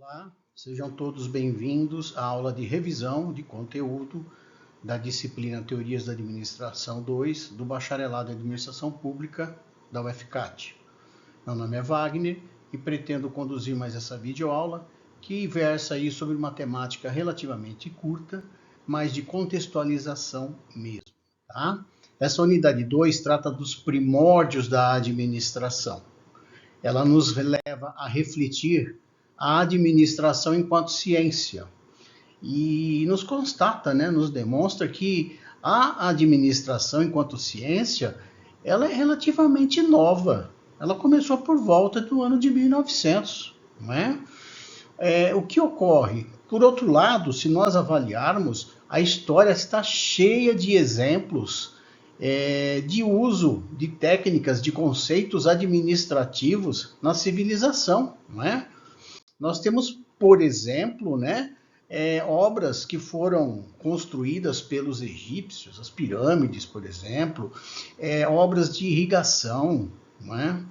Olá, sejam todos bem-vindos à aula de revisão de conteúdo da disciplina Teorias da Administração 2 do Bacharelado em Administração Pública da UFCAT. Meu nome é Wagner e pretendo conduzir mais essa videoaula que versa aí sobre uma temática relativamente curta, mas de contextualização mesmo, tá? Essa unidade 2 trata dos primórdios da administração. Ela nos leva a refletir a administração enquanto ciência e nos constata, nos demonstra que a administração enquanto ciência ela é relativamente nova. Ela começou por volta do ano de 1900, não é? O que ocorre? Por outro lado, se nós avaliarmos, a história está cheia de exemplos de uso de técnicas, de conceitos administrativos na civilização, não é? Nós temos, por exemplo, obras que foram construídas pelos egípcios, as pirâmides, por exemplo, obras de irrigação, não é?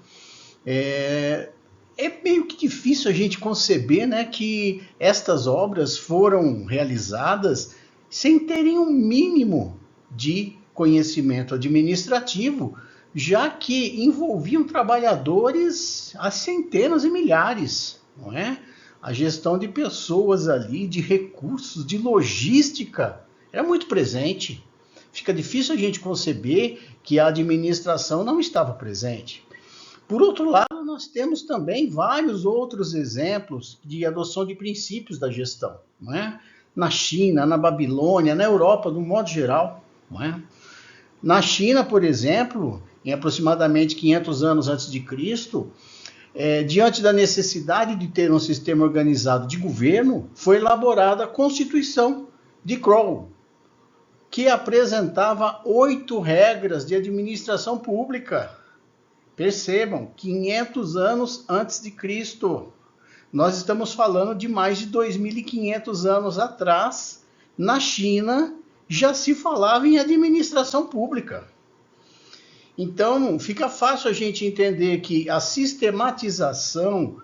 É meio que difícil a gente conceber, que estas obras foram realizadas sem terem um mínimo de conhecimento administrativo, já que envolviam trabalhadores a centenas e milhares. Não é? A gestão de pessoas ali, de recursos, de logística, era muito presente. Fica difícil a gente conceber que a administração não estava presente. Por outro lado, nós temos também vários outros exemplos de adoção de princípios da gestão, não é? Na China, na Babilônia, na Europa, de um modo geral, não é? Na China, por exemplo, em aproximadamente 500 anos antes de Cristo, diante da necessidade de ter um sistema organizado de governo, foi elaborada a Constituição de Crow, que apresentava 8 regras de administração pública. Percebam, 500 anos antes de Cristo. Nós estamos falando de mais de 2.500 anos atrás. Na China, já se falava em administração pública. Então, fica fácil a gente entender que a sistematização,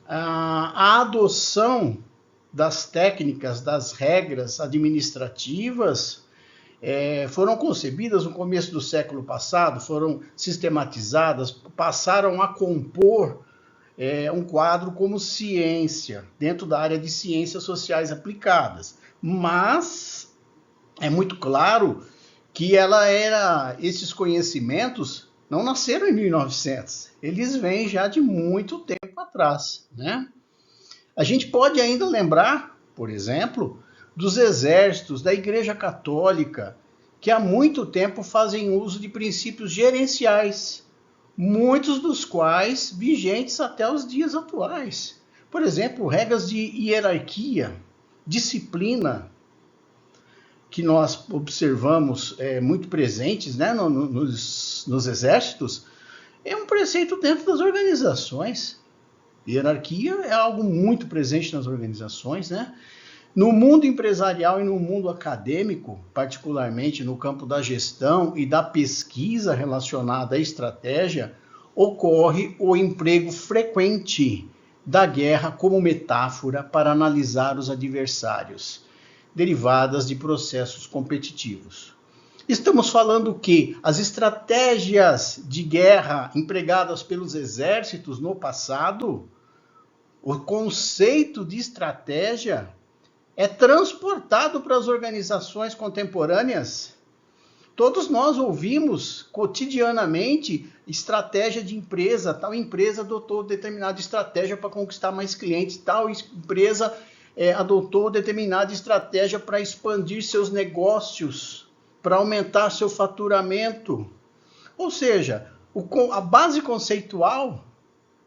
a adoção das técnicas, das regras administrativas, foram concebidas no começo do século passado, foram sistematizadas, passaram a compor um quadro como ciência, dentro da área de ciências sociais aplicadas. Mas é muito claro que esses conhecimentos não nasceram em 1900, eles vêm já de muito tempo atrás, né? A gente pode ainda lembrar, por exemplo, dos exércitos da Igreja Católica, que há muito tempo fazem uso de princípios gerenciais, muitos dos quais vigentes até os dias atuais. Por exemplo, regras de hierarquia, disciplina, que nós observamos muito presentes nos exércitos, é um preceito dentro das organizações. Hierarquia é algo muito presente nas organizações, né? No mundo empresarial e no mundo acadêmico, particularmente no campo da gestão e da pesquisa relacionada à estratégia, ocorre o emprego frequente da guerra como metáfora para analisar os adversários, derivadas de processos competitivos. Estamos falando que as estratégias de guerra empregadas pelos exércitos no passado, o conceito de estratégia é transportado para as organizações contemporâneas. Todos nós ouvimos cotidianamente estratégia de empresa, tal empresa adotou determinada estratégia para conquistar mais clientes, tal empresa adotou determinada estratégia para expandir seus negócios, para aumentar seu faturamento. Ou seja, a base conceitual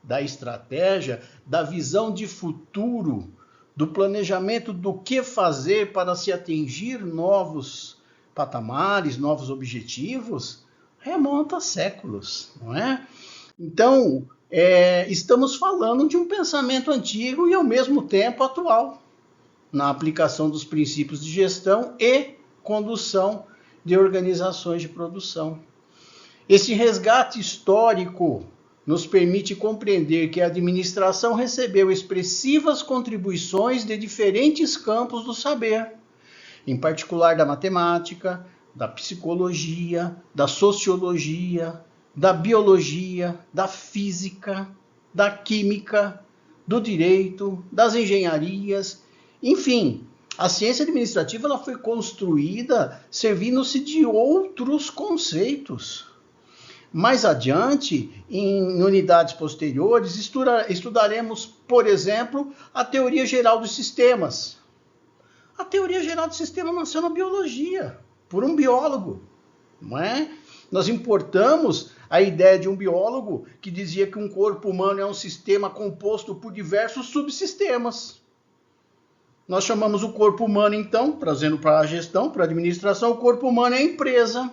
da estratégia, da visão de futuro, do planejamento do que fazer para se atingir novos patamares, novos objetivos, remonta a séculos, não é? Então, estamos falando de um pensamento antigo e, ao mesmo tempo, atual, na aplicação dos princípios de gestão e condução de organizações de produção. Esse resgate histórico nos permite compreender que a administração recebeu expressivas contribuições de diferentes campos do saber, em particular da matemática, da psicologia, da sociologia, da biologia, da física, da química, do direito, das engenharias, enfim. A ciência administrativa ela foi construída servindo-se de outros conceitos. Mais adiante, em unidades posteriores, estudaremos, por exemplo, a teoria geral dos sistemas. A teoria geral do sistema nasceu na biologia, por um biólogo, não é? Nós importamos a ideia de um biólogo que dizia que um corpo humano é um sistema composto por diversos subsistemas. Nós chamamos o corpo humano, então, trazendo para a gestão, para a administração, o corpo humano é a empresa.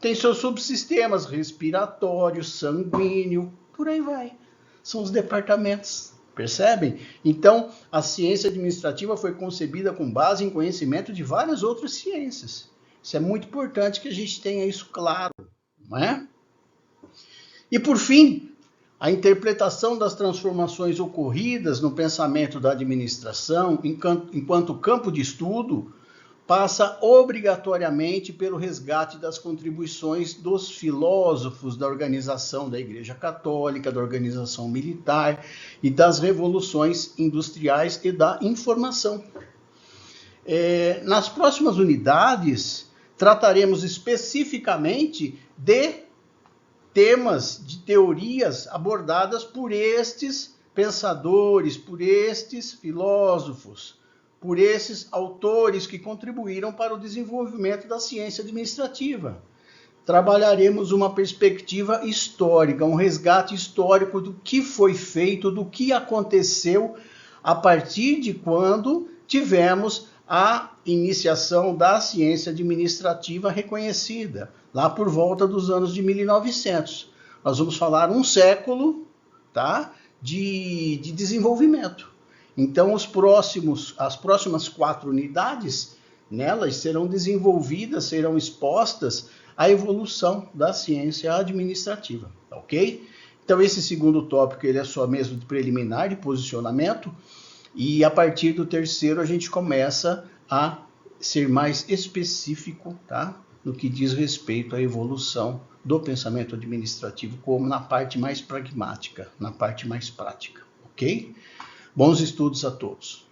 Tem seus subsistemas, respiratório, sanguíneo, por aí vai. São os departamentos, percebem? Então, a ciência administrativa foi concebida com base em conhecimento de várias outras ciências. Isso é muito importante que a gente tenha isso claro, não é? E, por fim, a interpretação das transformações ocorridas no pensamento da administração, enquanto campo de estudo, passa obrigatoriamente pelo resgate das contribuições dos filósofos da organização da Igreja Católica, da organização militar e das revoluções industriais e da informação. Nas próximas unidades, trataremos especificamente de temas, de teorias abordadas por estes pensadores, por estes filósofos, por esses autores que contribuíram para o desenvolvimento da ciência administrativa. Trabalharemos uma perspectiva histórica, um resgate histórico do que foi feito, do que aconteceu a partir de quando tivemos a iniciação da ciência administrativa reconhecida, lá por volta dos anos de 1900. Nós vamos falar um século, tá, de desenvolvimento. Então, as próximas 4 unidades, nelas serão desenvolvidas, serão expostas a evolução da ciência administrativa, ok? Então, esse segundo tópico ele é só mesmo de preliminar, de posicionamento, e a partir do terceiro a gente começa a ser mais específico, tá? No que diz respeito à evolução do pensamento administrativo, como na parte mais pragmática, na parte mais prática, ok? Bons estudos a todos.